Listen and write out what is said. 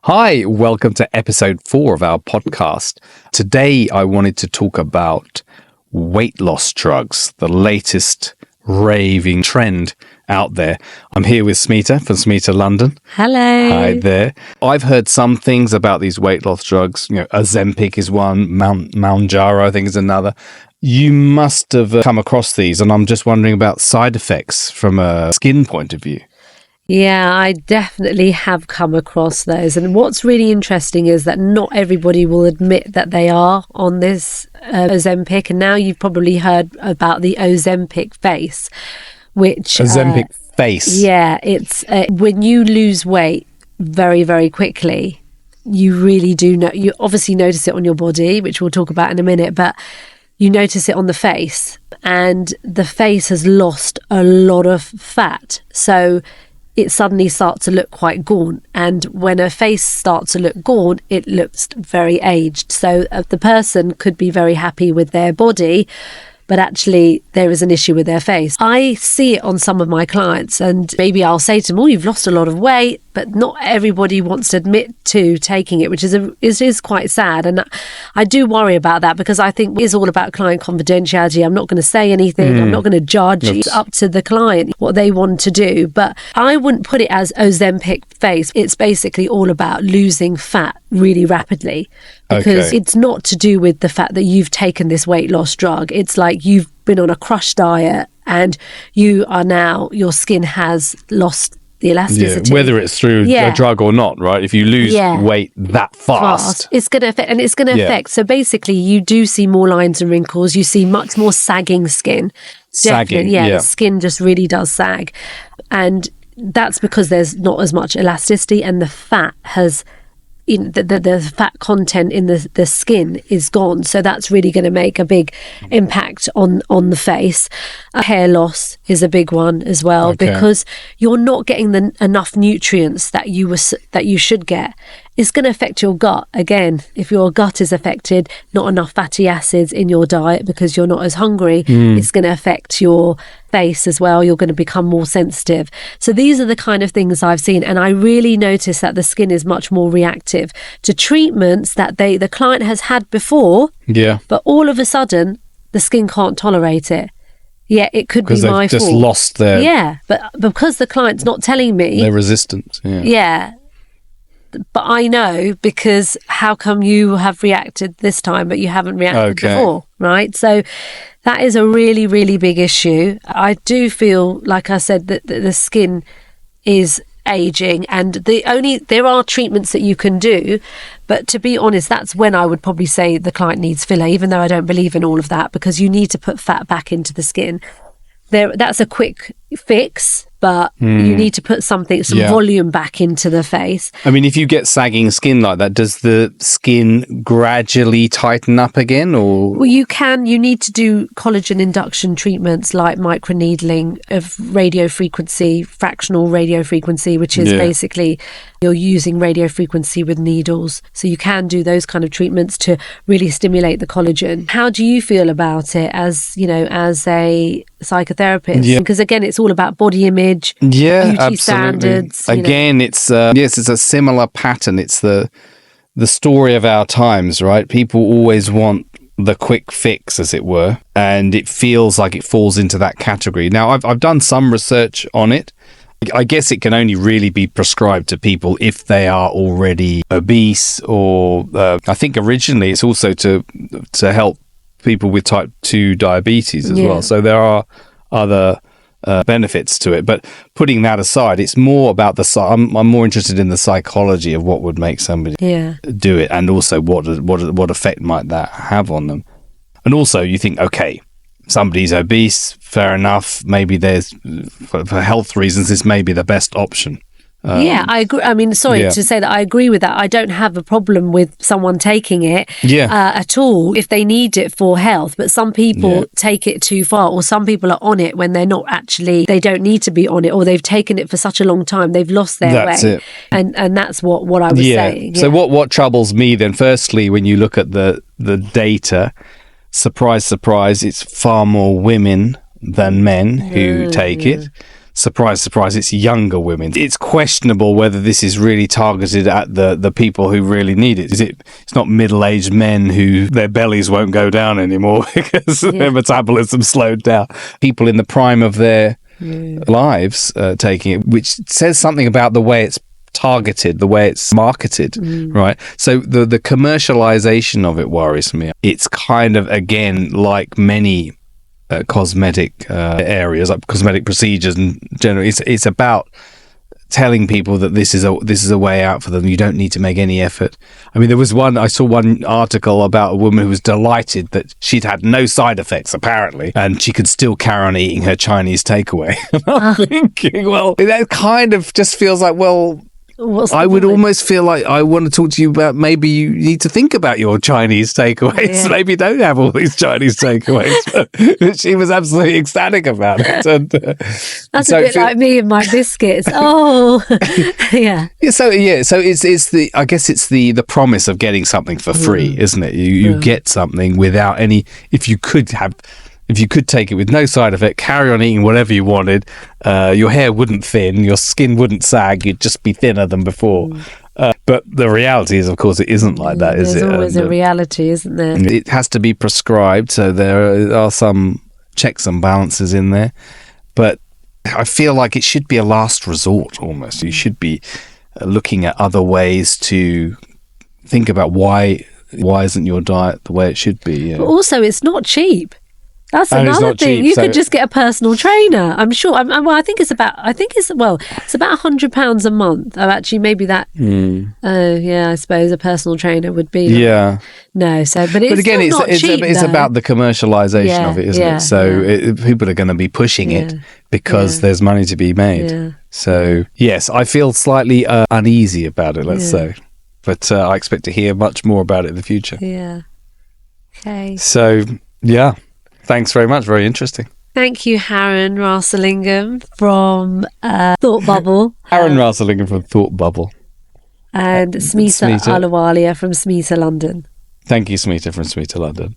Hi, welcome to episode 4 of our podcast. Today, I wanted to talk about weight loss drugs, the latest raving trend out there. I'm here with Smita from Smita London. Hello. Hi there. I've heard some things about these weight loss drugs. Ozempic is one, Mounjaro I think is another. You must have come across these, and I'm just wondering about side effects from a skin point of view. Yeah, I definitely have come across those. And what's really interesting is that not everybody will admit that they are on this Ozempic. And now you've probably heard about the Ozempic face, which... Ozempic face? Yeah, it's when you lose weight very, very quickly, you really do know. You obviously notice it on your body, which we'll talk about in a minute, but you notice it on the face. And the face has lost a lot of fat. So it suddenly starts to look quite gaunt. And when a face starts to look gaunt, it looks very aged. So the person could be very happy with their body, but actually there is an issue with their face. I see it on some of my clients, and maybe I'll say to them, oh, you've lost a lot of weight, but not everybody wants to admit to taking it, which is quite sad. And I do worry about that, because I think it's all about client confidentiality. I'm not going to say anything. I'm not going to judge. It's up to the client what they want to do. But I wouldn't put it as Ozempic face. It's basically all about losing fat really rapidly, because it's not to do with the fact that you've taken this weight loss drug. It's like you've been on a crush diet and you are now, your skin has lost the elasticity. Yeah, whether it's through a drug or not, right? If you lose weight that fast, it's going to affect, and it's going to affect. So basically, you do see more lines and wrinkles. You see much more sagging skin. Sagging, the skin just really does sag, and that's because there's not as much elasticity, and the fat has. The fat content in the skin is gone, so that's really going to make a big impact on the face. Hair loss is a big one as well, because you're not getting enough nutrients that you should get. It's going to affect your gut again. If your gut is affected, not enough fatty acids in your diet because you're not as hungry, it's going to affect your face as well. You're going to become more sensitive. So these are the kind of things I've seen, and I really notice that the skin is much more reactive to treatments that the client has had before. Yeah. But all of a sudden, the skin can't tolerate it. Yeah, it could be my fault. Because they've just lost their... Yeah, but because the client's not telling me... Their resistance, Yeah. But I know, because how come you have reacted this time but you haven't reacted before, right? So that is a really, really big issue. I do feel, like I said, that the skin is aging, and there are treatments that you can do, but to be honest, that's when I would probably say the client needs filler, even though I don't believe in all of that, because you need to put fat back into the skin. That's a quick fix, but you need to put some volume back into the face. I mean, if you get sagging skin like that, does the skin gradually tighten up again, or? Well, you need to do collagen induction treatments like microneedling of radio frequency, fractional radio frequency, which is basically you're using radio frequency with needles. So you can do those kind of treatments to really stimulate the collagen. How do you feel about it as a psychotherapist? Yeah. Because again, it's all about body image, beauty absolutely. standards. Again, it's it's a similar pattern. It's the story of our times, right? People always want the quick fix, as it were, and it feels like it falls into that category. Now, I've done some research on it. I guess it can only really be prescribed to people if they are already obese, or I think originally it's also to help people with type 2 diabetes as well. So there are other benefits to it. But putting that aside, it's more about I'm more interested in the psychology of what would make somebody do it, and also what effect might that have on them. And also you think, okay, somebody's obese, fair enough, maybe there's, for health reasons, this may be the best option. I agree. I mean, to say that I agree with that. I don't have a problem with someone taking it at all if they need it for health. But some people take it too far, or some people are on it when they're not actually, they don't need to be on it, or they've taken it for such a long time, they've lost their way. And that's what I was saying. So what troubles me then, firstly, when you look at the data, surprise, surprise, it's far more women than men who take it. surprise, surprise, it's younger women. It's questionable whether this is really targeted at the people who really need it. It's not middle-aged men who their bellies won't go down anymore because their metabolism slowed down. People in the prime of their lives taking it, which says something about the way it's targeted, the way it's marketed, right? So the commercialization of it worries me. It's kind of, again, like many cosmetic areas, like cosmetic procedures, and generally it's about telling people that this is a way out for them. You don't need to make any effort. I mean, I saw one article about a woman who was delighted that she'd had no side effects apparently, and she could still carry on eating her Chinese takeaway. And I'm thinking, well, that kind of just feels like, well, I would almost feel like I want to talk to you about maybe you need to think about your Chinese takeaways. Yeah. Maybe don't have all these Chinese takeaways. But she was absolutely ecstatic about it. And, that's a bit like me and my biscuits. Oh, yeah. So it's the, I guess it's the promise of getting something for free, isn't it? You get something without any. If you could take it with no side effect, carry on eating whatever you wanted, your hair wouldn't thin, your skin wouldn't sag, you'd just be thinner than before. But the reality is, of course, it isn't like that, is it? There's always a reality, isn't there? It has to be prescribed, so there are some checks and balances in there. But I feel like it should be a last resort, almost. You should be looking at other ways to think about why isn't your diet the way it should be. Yeah. But also, it's not cheap. That's another thing. Cheap, you could just get a personal trainer. I'm sure. I think it's about £100 a month. Oh, actually, maybe that. I suppose a personal trainer would be. Yeah. No. So, but again, it's about the commercialization of it, isn't it? So people are going to be pushing it because there's money to be made. Yeah. So yes, I feel slightly uneasy about it. Let's say, but I expect to hear much more about it in the future. Yeah. Okay. So yeah. Thanks very much. Very interesting. Thank you, Haran Rasalingam from Thought Bubble. Haran Rasalingam from Thought Bubble. And Smita Ahluwalia from Smita London. Thank you, Smita from Smita London.